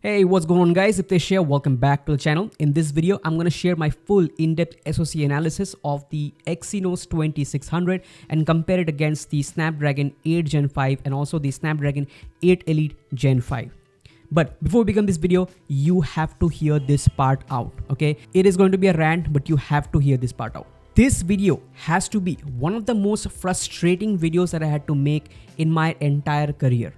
Hey, what's going on guys? Hitesh here. Welcome back to the channel. In this video, I'm going to share my full in-depth SoC analysis of the Exynos 2600 and compare it against the Snapdragon 8 Gen 5 and also the Snapdragon 8 Elite Gen 5. But before we begin this video, you have to hear this part out, okay? It is going to be a rant, but you have to hear this part out. This video has to be one of the most frustrating videos that I had to make in my entire career,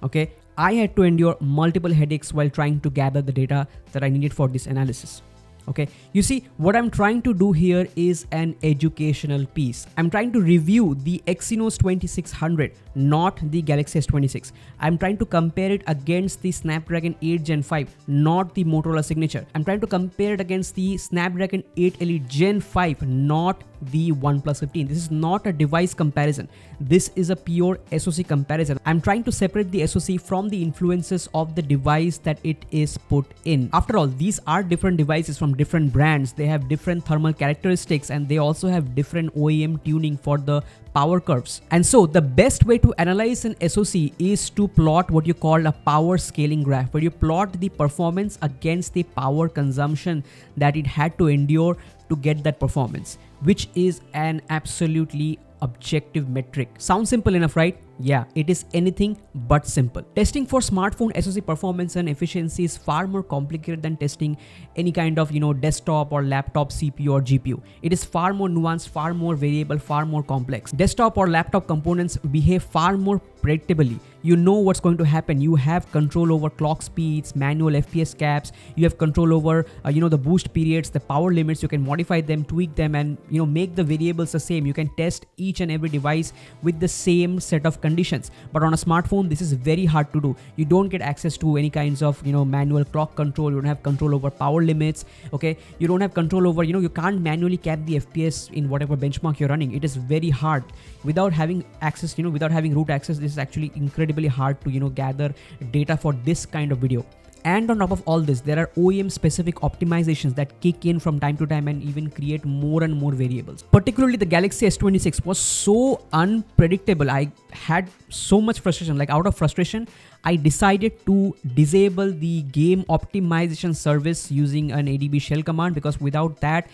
okay? I had to endure multiple headaches while trying to gather the data that I needed for this analysis. Okay, you see, what I'm trying to do here is an educational piece. I'm trying to review the Exynos 2600, not the Galaxy S26. I'm trying to compare it against the Snapdragon 8 Gen 5, not the Motorola Signature. I'm trying to compare it against the Snapdragon 8 Elite Gen 5, not the OnePlus 15. This is not a device comparison. This is a pure SoC comparison. I'm trying to separate the SoC from the influences of the device that it is put in. After all, these are different devices from different brands. They have different thermal characteristics and they also have different OEM tuning for the power curves. And so the best way to analyze an SoC is to plot what you call a power scaling graph, where you plot the performance against the power consumption that it had to endure to get that performance, which is an absolutely objective metric. Sounds simple enough, right? Yeah, it is anything but simple. Testing for smartphone SoC performance and efficiency is far more complicated than testing any kind of, desktop or laptop CPU or GPU. It is far more nuanced, far more variable, far more complex. Desktop or laptop components behave far more predictably. You know what's going to happen. You have control over clock speeds, manual FPS caps. You have control over, the boost periods, the power limits. You can modify them, tweak them, and, make the variables the same. You can test each and every device with the same set of conditions. But on a smartphone, this is very hard to do. You don't get access to any kinds of, manual clock control. You don't have control over power limits. Okay. You don't have control over, you can't manually cap the FPS in whatever benchmark you're running. It is very hard without having access, without having root access. This is actually incredibly hard to, gather data for this kind of video. And on top of all this, there are OEM specific optimizations that kick in from time to time and even create more and more variables. Particularly the Galaxy S26 was so unpredictable. I had so much frustration. Like, out of frustration, I decided to disable the game optimization service using an ADB shell command, because without that,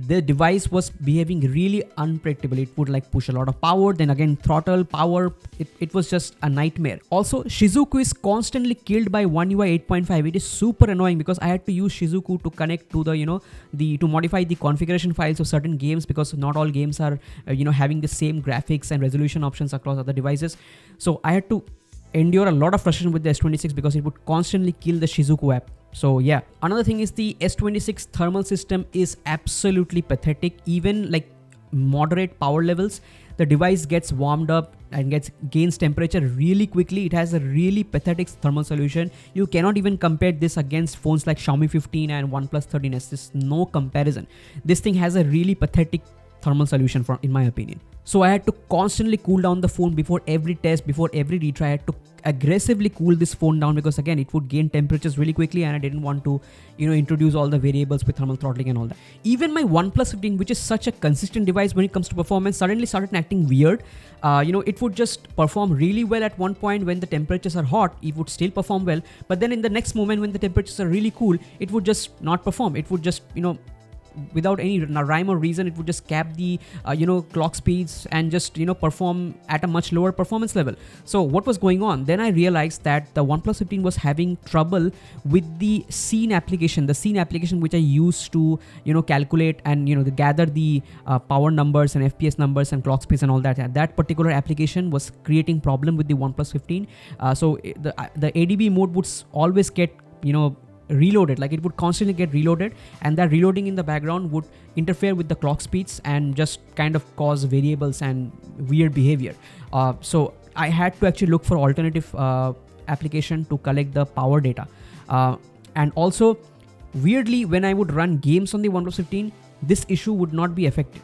the device was behaving really unpredictable. It would push a lot of power, then again throttle power. It was just a nightmare. Also, Shizuku is constantly killed by One UI 8.5. It is super annoying because I had to use Shizuku to connect to the to modify the configuration files of certain games, because not all games are having the same graphics and resolution options across other devices. So I had to endure a lot of frustration with the S26 because it would constantly kill the Shizuku app. So yeah, another thing is the S26 thermal system is absolutely pathetic. Even moderate power levels, the device gets warmed up and gains temperature really quickly. It has a really pathetic thermal solution. You cannot even compare this against phones like Xiaomi 15 and OnePlus 13s. There's no comparison. This thing has a really pathetic thermal solution in my opinion. So I had to constantly cool down the phone before every test, before every retry. I had to aggressively cool this phone down because again, it would gain temperatures really quickly and I didn't want to, introduce all the variables with thermal throttling and all that. Even my OnePlus 15, which is such a consistent device when it comes to performance, suddenly started acting weird. It would just perform really well at one point when the temperatures are hot. It would still perform well, but then in the next moment when the temperatures are really cool, it would just not perform. It would just, without any rhyme or reason, it would just cap the clock speeds and just perform at a much lower performance level. So what was going on? Then I realized that the OnePlus 15 was having trouble with the scene application, which I used to calculate and gather the power numbers and FPS numbers and clock speeds and all that. And that particular application was creating problem with the OnePlus 15. So the ADB mode would always get reloaded. It would constantly get reloaded, and that reloading in the background would interfere with the clock speeds and just kind of cause variables and weird behavior. So I had to actually look for alternative application to collect the power data. And also, weirdly, when I would run games on the OnePlus 15, this issue would not be affected.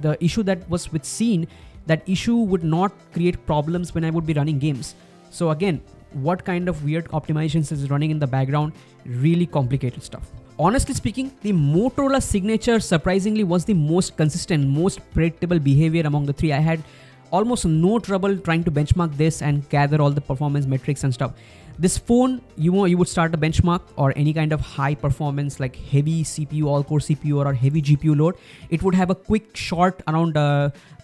The issue that was with scene, that issue would not create problems when I would be running games. So again, what kind of weird optimizations is running in the background? Really complicated stuff. Honestly speaking, the Motorola Signature surprisingly was the most consistent, most predictable behavior among the three. I had almost no trouble trying to benchmark this and gather all the performance metrics and stuff. This phone, you would start a benchmark or any kind of high performance like heavy CPU, all-core CPU or heavy GPU load. It would have a quick short around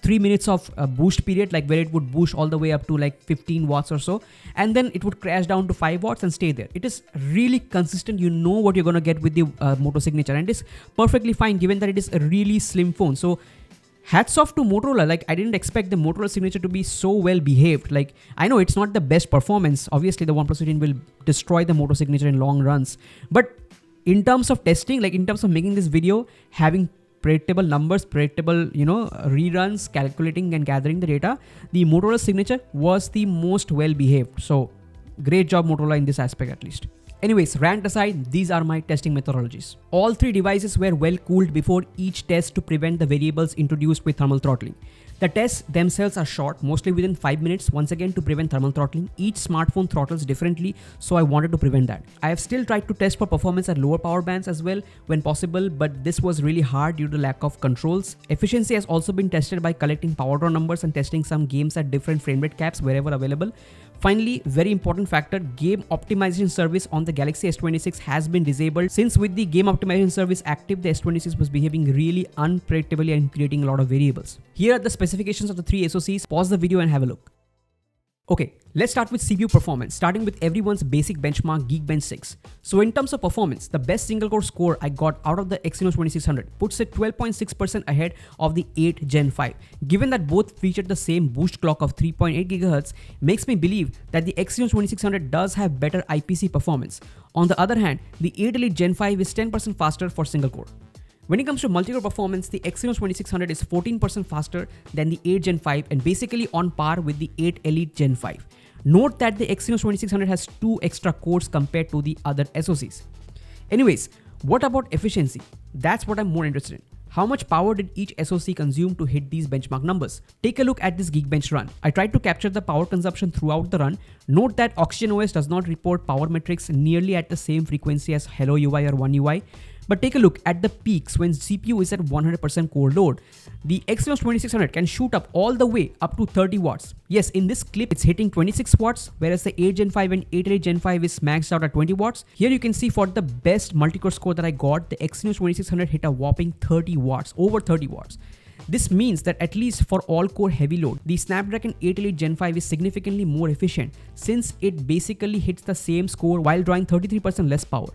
3 minutes of boost period, like where it would boost all the way up to like 15 watts or so, and then it would crash down to 5 watts and stay there. It is really consistent. You know what you're going to get with the Moto Signature, and it's perfectly fine given that it is a really slim phone. So hats off to Motorola. Like, I didn't expect the Motorola Signature to be so well behaved. Like, I know it's not the best performance. Obviously, the OnePlus 15 will destroy the Moto Signature in long runs. But in terms of testing, like in terms of making this video, having predictable numbers, predictable, reruns, calculating and gathering the data, the Motorola Signature was the most well behaved. So great job, Motorola, in this aspect at least. Anyways, rant aside, these are my testing methodologies. All 3 devices were well cooled before each test to prevent the variables introduced with thermal throttling. The tests themselves are short, mostly within 5 minutes, once again to prevent thermal throttling. Each smartphone throttles differently, so I wanted to prevent that. I have still tried to test for performance at lower power bands as well when possible, but this was really hard due to lack of controls. Efficiency has also been tested by collecting power draw numbers and testing some games at different frame rate caps wherever available. Finally, very important factor, game optimization service on the Galaxy S26 has been disabled, since with the game optimization service active, the S26 was behaving really unpredictably and creating a lot of variables. Here are the specifications of the 3 SoCs. Pause the video and have a look. Okay, let's start with CPU performance, starting with everyone's basic benchmark Geekbench 6. So in terms of performance, the best single core score I got out of the Exynos 2600 puts it 12.6% ahead of the 8 Gen 5. Given that both featured the same boost clock of 3.8 GHz, makes me believe that the Exynos 2600 does have better IPC performance. On the other hand, the 8 Elite Gen 5 is 10% faster for single core. When it comes to multi-core performance, the Exynos 2600 is 14% faster than the 8 Gen 5 and basically on par with the 8 Elite Gen 5. Note that the Exynos 2600 has 2 extra cores compared to the other SoCs. Anyways, what about efficiency? That's what I'm more interested in. How much power did each SoC consume to hit these benchmark numbers? Take a look at this Geekbench run. I tried to capture the power consumption throughout the run. Note that OxygenOS does not report power metrics nearly at the same frequency as Hello UI or One UI. But take a look at the peaks when CPU is at 100% core load. The Exynos 2600 can shoot up all the way up to 30 watts. Yes, in this clip, it's hitting 26 watts, whereas the 8 Gen 5 and 8 Elite Gen 5 is maxed out at 20 watts. Here you can see for the best multi-core score that I got, the Exynos 2600 hit a whopping 30 watts, over 30 watts. This means that at least for all-core heavy load, the Snapdragon 8 Elite Gen 5 is significantly more efficient since it basically hits the same score while drawing 33% less power.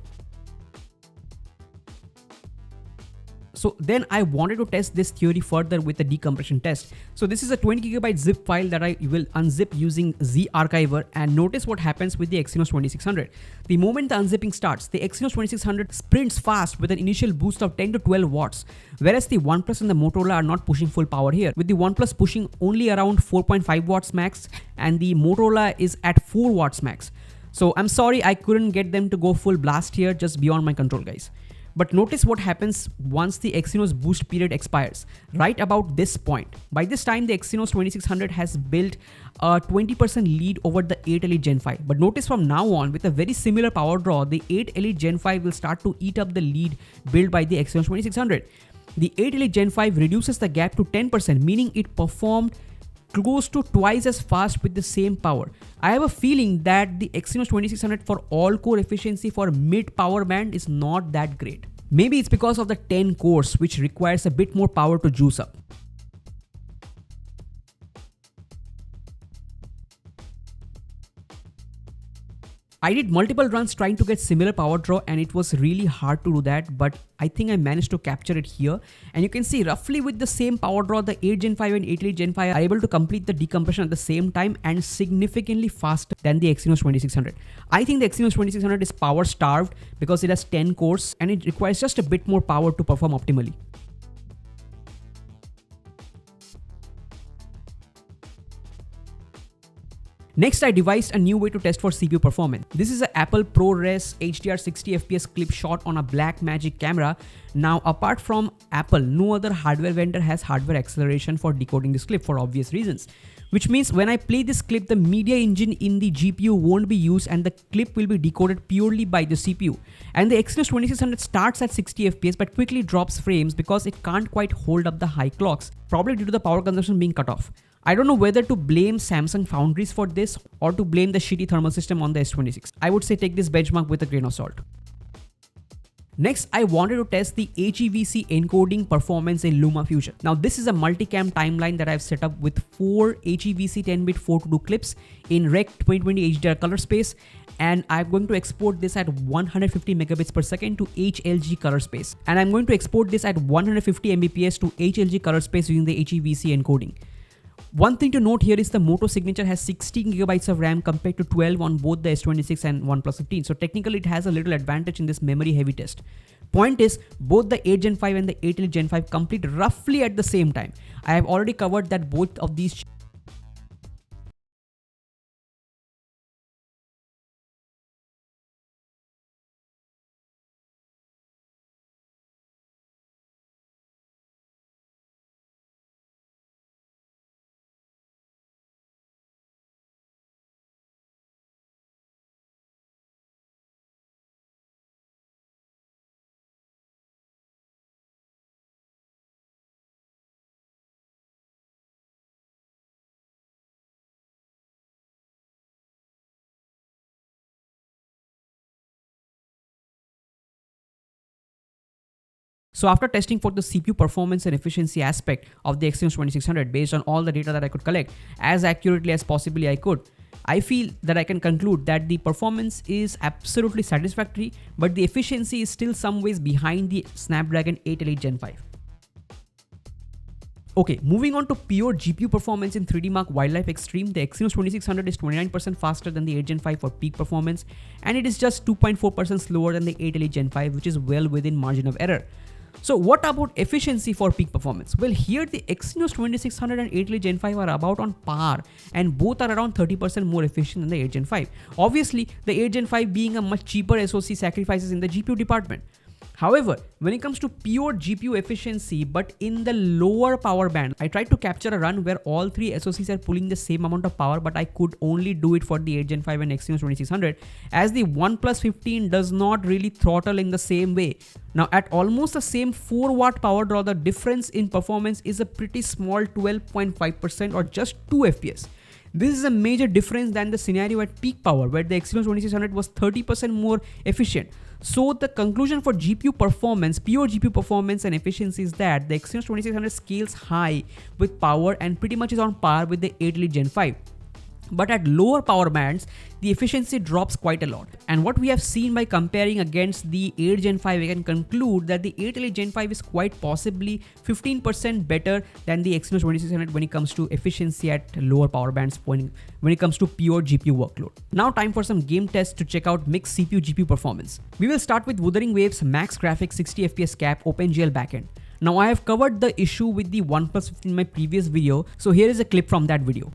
So then I wanted to test this theory further with the decompression test. So this is a 20GB zip file that I will unzip using Z-Archiver, and notice what happens with the Exynos 2600. The moment the unzipping starts, the Exynos 2600 sprints fast with an initial boost of 10 to 12 watts, whereas the OnePlus and the Motorola are not pushing full power here, with the OnePlus pushing only around 4.5 watts max and the Motorola is at 4 watts max. So I'm sorry I couldn't get them to go full blast here, just beyond my control, guys. But notice what happens once the Exynos boost period expires, right about this point. By this time, the Exynos 2600 has built a 20% lead over the 8 Elite Gen 5. But notice from now on, with a very similar power draw, the 8 Elite Gen 5 will start to eat up the lead built by the Exynos 2600. The 8 Elite Gen 5 reduces the gap to 10%, meaning it performed close to twice as fast with the same power. I have a feeling that the Exynos 2600 for all core efficiency for mid power band is not that great. Maybe it's because of the 10 cores, which requires a bit more power to juice up. I did multiple runs trying to get similar power draw and it was really hard to do that, but I think I managed to capture it here. And you can see roughly with the same power draw, the 8 Gen 5 and 8 Elite Gen 5 are able to complete the decompression at the same time and significantly faster than the Exynos 2600. I think the Exynos 2600 is power starved because it has 10 cores and it requires just a bit more power to perform optimally. Next, I devised a new way to test for CPU performance. This is an Apple ProRes HDR 60fps clip shot on a Blackmagic camera. Now, apart from Apple, no other hardware vendor has hardware acceleration for decoding this clip for obvious reasons. Which means when I play this clip, the media engine in the GPU won't be used and the clip will be decoded purely by the CPU. And the Exynos 2600 starts at 60fps but quickly drops frames because it can't quite hold up the high clocks, probably due to the power consumption being cut off. I don't know whether to blame Samsung Foundries for this or to blame the shitty thermal system on the S26. I would say take this benchmark with a grain of salt. Next, I wanted to test the HEVC encoding performance in LumaFusion. Now, this is a multicam timeline that I've set up with 4 HEVC 10-bit 4:2 clips in Rec 2020 HDR color space, and I'm going to export this at 150 megabits per second to HLG color space. And I'm going to export this at 150 Mbps to HLG color space using the HEVC encoding. One thing to note here is the Moto Signature has 16 gigabytes of RAM compared to 12 on both the S26 and OnePlus 15. So technically it has a little advantage in this memory heavy test. Point is, both the 8 Gen 5 and the 8 Elite Gen 5 complete roughly at the same time. I have already covered that both of these So after testing for the CPU performance and efficiency aspect of the Exynos 2600 based on all the data that I could collect as accurately as possibly I could, I feel that I can conclude that the performance is absolutely satisfactory, but the efficiency is still some ways behind the Snapdragon 8 Elite Gen 5. Okay, moving on to pure GPU performance in 3D Mark Wildlife Extreme, the Exynos 2600 is 29% faster than the 8 Gen 5 for peak performance, and it is just 2.4% slower than the 8 Elite Gen 5, which is well within margin of error. So what about efficiency for peak performance? Well, here the Exynos 2600 and 8 Elite Gen 5 are about on par, and both are around 30% more efficient than the 8 Gen 5. Obviously, the 8 Gen 5 being a much cheaper SoC sacrifices in the GPU department. However, when it comes to pure GPU efficiency but in the lower power band, I tried to capture a run where all three SoCs are pulling the same amount of power, but I could only do it for the 8 Gen 5 and Exynos 2600 as the OnePlus 15 does not really throttle in the same way. Now at almost the same 4 watt power draw, the difference in performance is a pretty small 12.5% or just 2 FPS. This is a major difference than the scenario at peak power where the Exynos 2600 was 30% more efficient. So the conclusion for GPU performance, pure GPU performance and efficiency is that the Exynos 2600 scales high with power and pretty much is on par with the 8 Elite Gen 5. But at lower power bands, the efficiency drops quite a lot. And what we have seen by comparing against the 8 Gen 5, we can conclude that the 8 Elite Gen 5 is quite possibly 15% better than the Exynos 2600 when it comes to efficiency at lower power bands when it comes to pure GPU workload. Now time for some game tests to check out mixed CPU GPU performance. We will start with Wuthering Waves Max Graphics 60 FPS cap OpenGL backend. Now I have covered the issue with the OnePlus 15 in my previous video, so here is a clip from that video.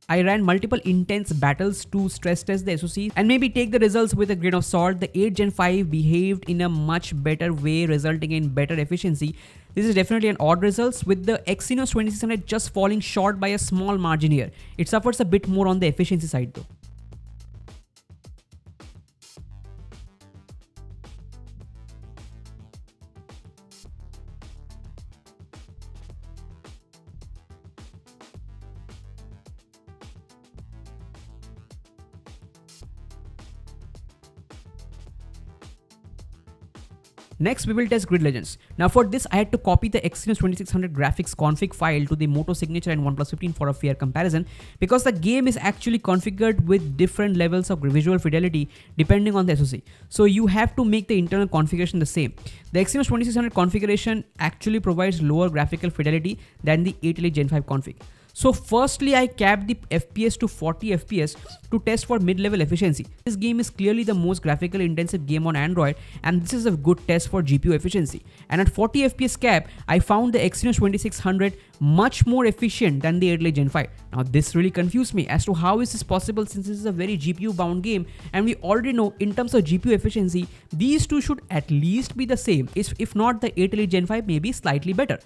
I ran multiple intense battles to stress test the SoC and maybe take the results with a grain of salt. The 8 Gen 5 behaved in a much better way, resulting in better efficiency. This is definitely an odd result, with the Exynos 2600 just falling short by a small margin here. It suffers a bit more on the efficiency side though. Next, we will test Grid Legends. Now for this, I had to copy the Exynos 2600 graphics config file to the Moto Signature and OnePlus 15 for a fair comparison, because the game is actually configured with different levels of visual fidelity depending on the SoC. So you have to make the internal configuration the same. The Exynos 2600 configuration actually provides lower graphical fidelity than the 8 Elite Gen 5 config. So firstly, I capped the FPS to 40 FPS to test for mid-level efficiency. This game is clearly the most graphically intensive game on Android, and this is a good test for GPU efficiency. And at 40 FPS cap, I found the Exynos 2600 much more efficient than the 8 Elite Gen 5. Now this really confused me as to how is this possible, since this is a very GPU bound game, and we already know in terms of GPU efficiency, these two should at least be the same. If not, the 8 Elite Gen 5 may be slightly better.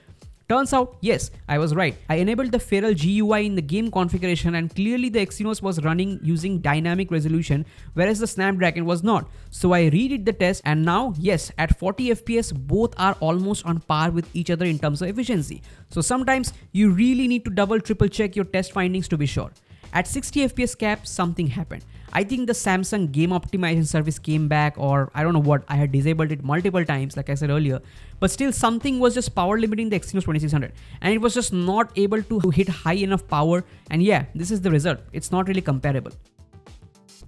Turns out, yes, I was right. I enabled the Feral GUI in the game configuration, and clearly the Exynos was running using dynamic resolution, whereas the Snapdragon was not. So I redid the test, and now, yes, at 40 FPS, both are almost on par with each other in terms of efficiency. So sometimes you really need to triple check your test findings to be sure. At 60 FPS cap, something happened. I think the Samsung game optimization service came back, or I don't know what, I had disabled it multiple times like I said earlier, but still something was just power limiting the Exynos 2600, and it was just not able to hit high enough power, and yeah, this is the result. It's not really comparable.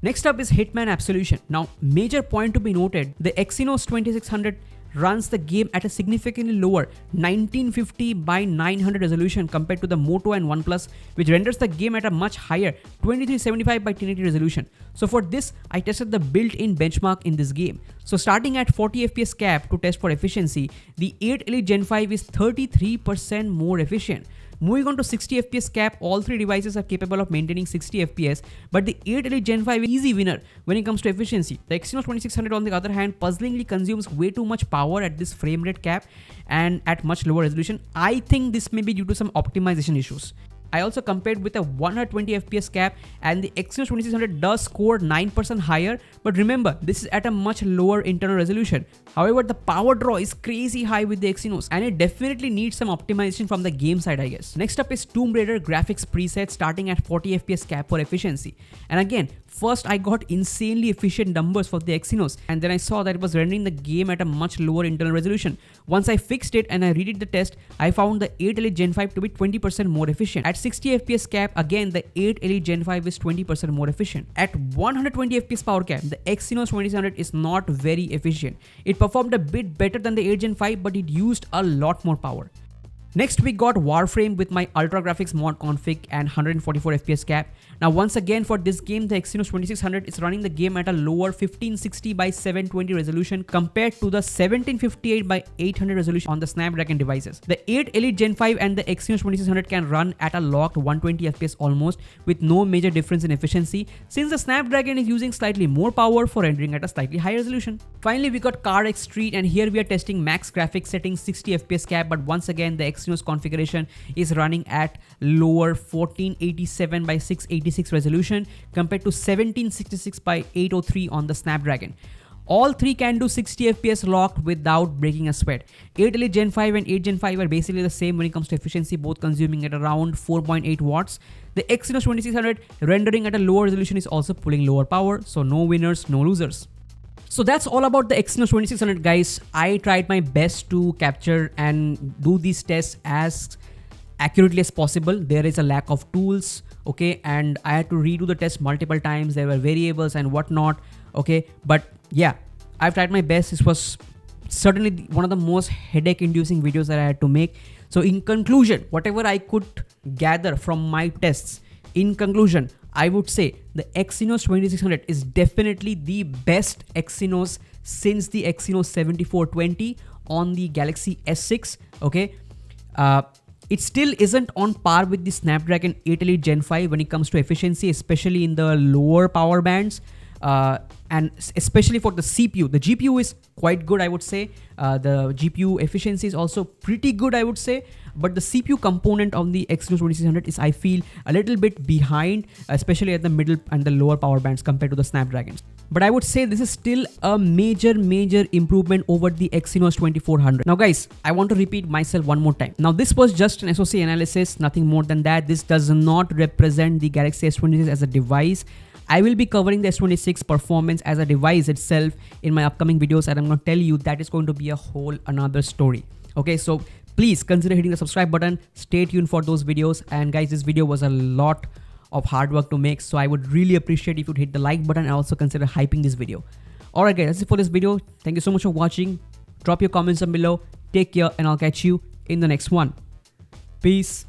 Next up is Hitman Absolution. Now, major point to be noted, the Exynos 2600 runs the game at a significantly lower 1950 by 900 resolution compared to the Moto and OnePlus, which renders the game at a much higher 2375 by 1080 resolution. So for this, I tested the built-in benchmark in this game. So starting at 40 FPS cap to test for efficiency, the 8 Elite Gen 5 is 33% more efficient. Moving on to 60 FPS cap, all three devices are capable of maintaining 60 FPS, but the 8 Elite Gen 5 is easy winner when it comes to efficiency. The Exynos 2600 on the other hand puzzlingly consumes way too much power at this frame rate cap and at much lower resolution. I think this may be due to some optimization issues. I also compared with a 120 FPS cap, and the Exynos 2600 does score 9% higher, but remember, this is at a much lower internal resolution. However, the power draw is crazy high with the Exynos, and it definitely needs some optimization from the game side, I guess. Next up is Tomb Raider graphics preset starting at 40 FPS cap for efficiency. And again, first I got insanely efficient numbers for the Exynos, and then I saw that it was rendering the game at a much lower internal resolution. Once I fixed it and I redid the test, I found the 8 Elite Gen 5 to be 20% more efficient. At 60 FPS cap, again the 8 Elite Gen 5 is 20% more efficient. At 120 FPS power cap, the Exynos 2600 is not very efficient. It performed a bit better than the 8 Gen 5, but it used a lot more power. Next we got Warframe with my Ultra Graphics mod config and 144 FPS cap. Now once again for this game, the Exynos 2600 is running the game at a lower 1560 by 720 resolution compared to the 1758 by 800 resolution on the Snapdragon devices. The 8 Elite Gen 5 and the Exynos 2600 can run at a locked 120 FPS almost, with no major difference in efficiency, since the Snapdragon is using slightly more power for rendering at a slightly higher resolution. Finally we got CarX Street, and here we are testing max graphics settings 60 FPS cap, but once again the Exynos configuration is running at lower 1487 by 686 resolution compared to 1766 by 803 on the Snapdragon. All three can do 60 FPS locked without breaking a sweat. 8 Elite Gen 5 and 8 Gen 5 are basically the same when it comes to efficiency, both consuming at around 4.8 watts. The Exynos 2600 rendering at a lower resolution is also pulling lower power, so no winners, no losers. So that's all about the Exynos 2600, guys. I tried my best to capture and do these tests as accurately as possible. There is a lack of tools, okay, and I had to redo the test multiple times. There were variables and whatnot, okay, but yeah, I've tried my best. This was certainly one of the most headache-inducing videos that I had to make. So in conclusion, whatever I could gather from my tests, in conclusion, I would say the Exynos 2600 is definitely the best Exynos since the Exynos 7420 on the Galaxy S6, okay. It still isn't on par with the Snapdragon 8 Elite Gen 5 when it comes to efficiency, especially in the lower power bands, and especially for the CPU. The GPU is quite good, I would say. The GPU efficiency is also pretty good, I would say. But the CPU component of the Exynos 2600 is, I feel, a little bit behind, especially at the middle and the lower power bands compared to the Snapdragons. But I would say this is still a major improvement over the Exynos 2400. Now guys, I want to repeat myself one more time. Now this was just an SoC analysis, nothing more than that. This does not represent the Galaxy S26 as a device. I will be covering the S26 performance as a device itself in my upcoming videos, and I'm going to tell you that is going to be a whole another story. Okay, so please consider hitting the subscribe button. Stay tuned for those videos. And guys, this video was a lot of hard work to make, so I would really appreciate if you'd hit the like button and also consider hyping this video. Alright guys, that's it for this video. Thank you so much for watching. Drop your comments down below. Take care, and I'll catch you in the next one. Peace.